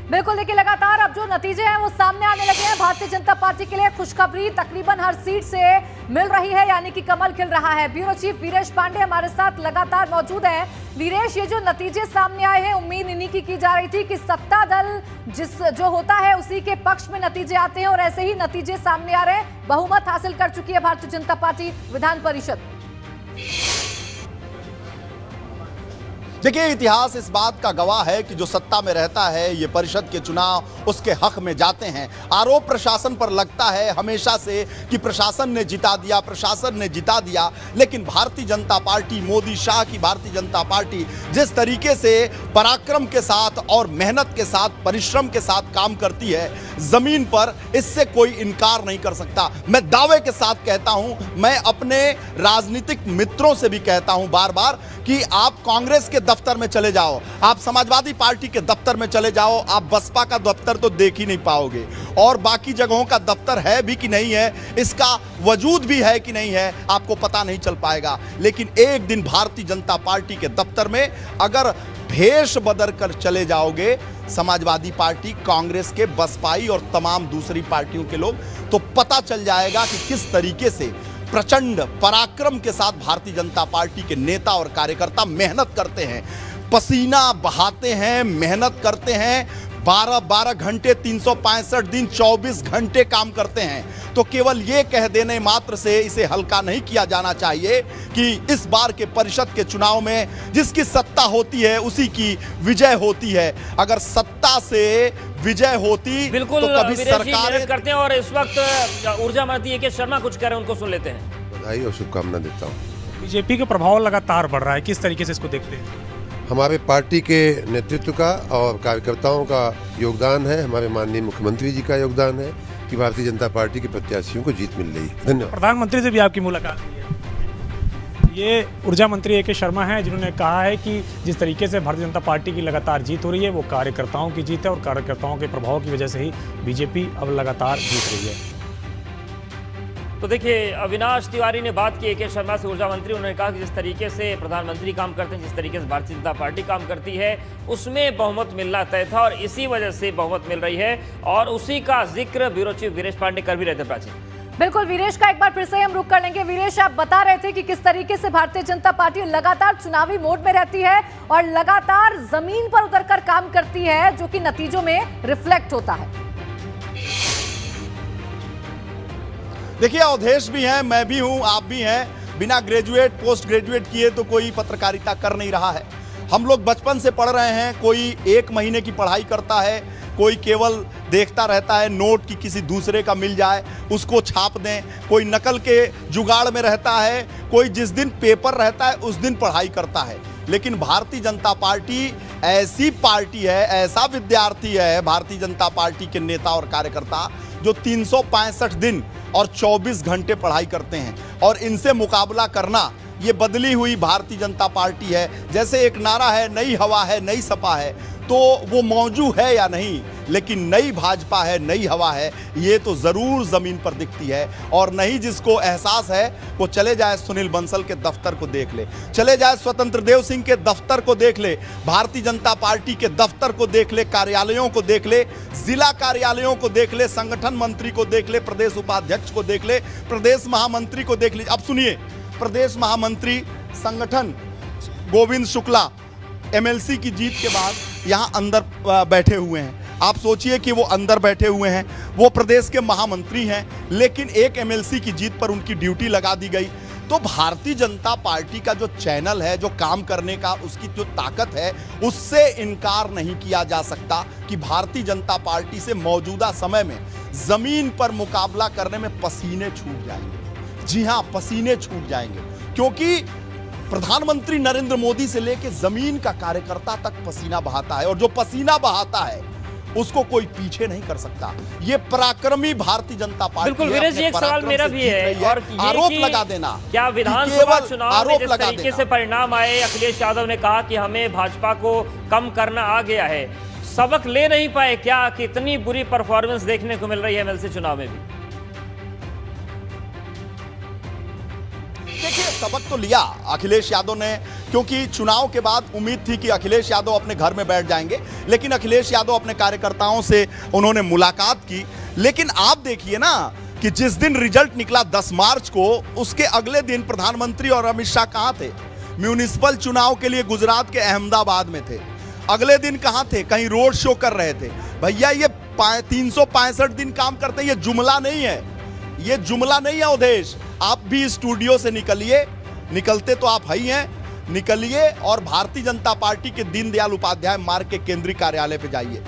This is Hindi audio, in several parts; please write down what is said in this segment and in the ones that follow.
बिल्कुल, देखिए लगातार अब जो नतीजे हैं वो सामने आने लगे हैं। भारतीय जनता पार्टी के लिए खुशखबरी तकरीबन हर सीट से मिल रही है, यानी कि कमल खिल रहा है। ब्यूरो चीफ वीरेश पांडे हमारे साथ लगातार मौजूद हैं। वीरेश, ये जो नतीजे सामने आए हैं, उम्मीद इन्हीं की जा रही थी कि सत्ता दल जो होता है उसी के पक्ष में नतीजे आते हैं, और ऐसे ही नतीजे सामने आ रहे हैं। बहुमत हासिल कर चुकी है भारतीय जनता पार्टी विधान परिषद। देखिए, इतिहास इस बात का गवाह है कि जो सत्ता में रहता है ये परिषद के चुनाव उसके हक में जाते हैं। आरोप प्रशासन पर लगता है हमेशा से कि प्रशासन ने जिता दिया, प्रशासन ने जिता दिया, लेकिन भारतीय जनता पार्टी, मोदी शाह की भारतीय जनता पार्टी जिस तरीके से पराक्रम के साथ और मेहनत के साथ, परिश्रम के साथ काम करती है जमीन पर, इससे कोई इनकार नहीं कर सकता। मैं दावे के साथ कहता हूं, मैं अपने राजनीतिक मित्रों से भी कहता हूं बार बार कि आप कांग्रेस के दफ्तर में चले जाओ, आप समाजवादी पार्टी के दफ्तर में चले जाओ, आप बसपा का दफ्तर तो देख ही नहीं पाओगे, और बाकी जगहों का दफ्तर है भी कि नहीं है, इसका वजूद भी है कि नहीं है, आपको पता नहीं चल पाएगा। लेकिन एक दिन भारतीय जनता पार्टी के दफ्तर में अगर भेष बदल कर चले जाओगे, समाजवादी पार्टी, कांग्रेस के, बसपाई और तमाम दूसरी पार्टियों के लोग, तो पता चल जाएगा कि किस तरीके से प्रचंड पराक्रम के साथ भारतीय जनता पार्टी के नेता और कार्यकर्ता मेहनत करते हैं, पसीना बहाते हैं, मेहनत करते हैं, 12-12 घंटे, 365 दिन, 24 घंटे काम करते हैं। तो केवल ये कह देने मात्र से इसे हल्का नहीं किया जाना चाहिए कि इस बार के परिषद के चुनाव में जिसकी सत्ता होती है उसी की विजय होती है। अगर सत्ता से विजय होती बिल्कुल, तो कभी सरकार करते हैं। और इस वक्त ऊर्जा मंत्री ए.के. शर्मा कुछ कह रहे हैं, उनको सुन लेते हैं। बधाई और शुभकामना देता हूँ। बीजेपी का प्रभाव लगातार बढ़ रहा है, किस तरीके से इसको देखते हैं? हमारे पार्टी के नेतृत्व का और कार्यकर्ताओं का योगदान है, हमारे माननीय मुख्यमंत्री जी का योगदान है कि भारतीय जनता पार्टी के प्रत्याशियों को जीत मिल रही है। धन्यवाद। प्रधानमंत्री से भी आपकी मुलाकात हुई है। ये ऊर्जा मंत्री ए.के. शर्मा हैं, जिन्होंने कहा है कि जिस तरीके से भारतीय जनता पार्टी की लगातार जीत हो रही है वो कार्यकर्ताओं की जीत है, और कार्यकर्ताओं के प्रभाव की वजह से ही बीजेपी अब लगातार जीत रही है। तो देखिए, अविनाश तिवारी ने बात की ए.के. शर्मा से, ऊर्जा मंत्री। उन्होंने कहा कि जिस तरीके से प्रधानमंत्री काम करते हैं, जिस तरीके से भारतीय जनता पार्टी काम करती है, उसमें बहुमत मिलना तय था, और इसी वजह से बहुमत मिल रही है, और उसी का जिक्र ब्यूरो चीफ वीरेश पांडे कर भी रहे थे। प्राची, बिल्कुल वीरेश, का एक बार फिर से हम रुक कर लेंगे। वीरेश, आप बता रहे थे कि किस तरीके से भारतीय जनता पार्टी लगातार चुनावी मोड में रहती है और लगातार जमीन पर उतरकर काम करती है, जो कि नतीजों में रिफ्लेक्ट होता है। देखिए, अवधेश भी हैं, मैं भी हूं, आप भी हैं। बिना ग्रेजुएट, पोस्ट ग्रेजुएट किए तो कोई पत्रकारिता कर नहीं रहा है। हम लोग बचपन से पढ़ रहे हैं, कोई 1 महीने की पढ़ाई करता है, कोई केवल देखता रहता है नोट कि किसी दूसरे का मिल जाए उसको छाप दें, कोई नकल के जुगाड़ में रहता है, कोई जिस दिन पेपर रहता है उस दिन पढ़ाई करता है। लेकिन भारतीय जनता पार्टी ऐसी पार्टी है, ऐसा विद्यार्थी है भारतीय जनता पार्टी के नेता और कार्यकर्ता, जो 365 दिन और 24 घंटे पढ़ाई करते हैं, और इनसे मुकाबला करना ये बदली हुई भारतीय जनता पार्टी है। जैसे एक नारा है, नई हवा है, नई सपा है, तो वो मौजूद है या नहीं, लेकिन नई भाजपा है, नई हवा है, ये तो ज़रूर ज़मीन पर दिखती है। और नहीं जिसको एहसास है वो चले जाए सुनील बंसल के दफ्तर को देख ले, चले जाए स्वतंत्र देव सिंह के दफ्तर को देख ले, भारतीय जनता पार्टी के दफ्तर को देख ले, कार्यालयों को देख ले, जिला कार्यालयों को देख ले, संगठन मंत्री को देख ले, प्रदेश उपाध्यक्ष को देख ले, प्रदेश महामंत्री को देख ले। अब सुनिए, प्रदेश महामंत्री संगठन गोविंद शुक्ला एमएलसी की जीत के बाद यहाँ अंदर बैठे हुए हैं। आप सोचिए कि वो अंदर बैठे हुए हैं, वो प्रदेश के महामंत्री हैं, लेकिन एक एमएलसी की जीत पर उनकी ड्यूटी लगा दी गई। तो भारतीय जनता पार्टी का जो चैनल है, जो काम करने का उसकी जो ताकत है, उससे इनकार नहीं किया जा सकता कि भारतीय जनता पार्टी से मौजूदा समय में जमीन पर मुकाबला करने में पसीने छूट जाएंगे। जी हाँ, पसीने छूट जाएंगे, क्योंकि प्रधानमंत्री नरेंद्र मोदी से लेकर जमीन का कार्यकर्ता तक पसीना बहाता है, और जो पसीना बहाता है उसको कोई पीछे नहीं कर सकता। ये पराक्रमी भारतीय जनता पार्टी। बिल्कुल वीरेश जी, एक सवाल मेरा भी है, और आरोप लगा देना, क्या विधानसभा चुनाव में जिस तरीके से परिणाम आए, अखिलेश यादव ने कहा कि हमें भाजपा को कम करना आ गया है, सबक ले नहीं पाए क्या कि इतनी बुरी परफॉर्मेंस देखने को मिल रही है एमएलसी चुनाव में भी? देखिए, सबक तो लिया। अखिलेश यादव ने क्योंकि चुनाव के बाद उम्मीद थी कि अखिलेश यादव अपने घर में बैठ जाएंगे, लेकिन अखिलेश यादव अपने कार्यकर्ताओं से उन्होंने मुलाकात की। लेकिन आप देखिए ना कि जिस दिन रिजल्ट निकला 10 मार्च को, उसके अगले दिन प्रधानमंत्री और अमित शाह कहां थे? म्यूनिसिपल चुनाव के लिए गुजरात के अहमदाबाद में थे। अगले दिन कहां थे? कहीं रोड शो कर रहे थे। भैया ये 365 दिन काम करते हैं, ये जुमला नहीं है, ये जुमला नहीं है अवधेश। आप भी स्टूडियो से निकलिए, निकलते तो आप ही हैं, निकलिए और भारतीय जनता पार्टी के दीनदयाल उपाध्याय मार्ग के केंद्रीय कार्यालय पे जाइए।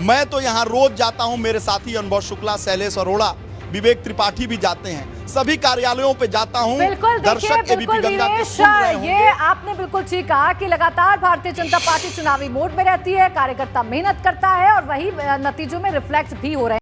मैं तो यहां रोज जाता हूं, मेरे साथी अनुभव शुक्ला, शैलेश अरोड़ा, विवेक त्रिपाठी भी जाते हैं, सभी कार्यालयों पे जाता हूं। बिल्कुल, देखिए बिल्कुल वीरेश, ये आपने बिल्कुल ठीक कहा कि लगातार भारतीय जनता पार्टी चुनावी मोड में रहती है, कार्यकर्ता मेहनत करता है और वही नतीजों में रिफ्लेक्ट भी हो रहे हैं।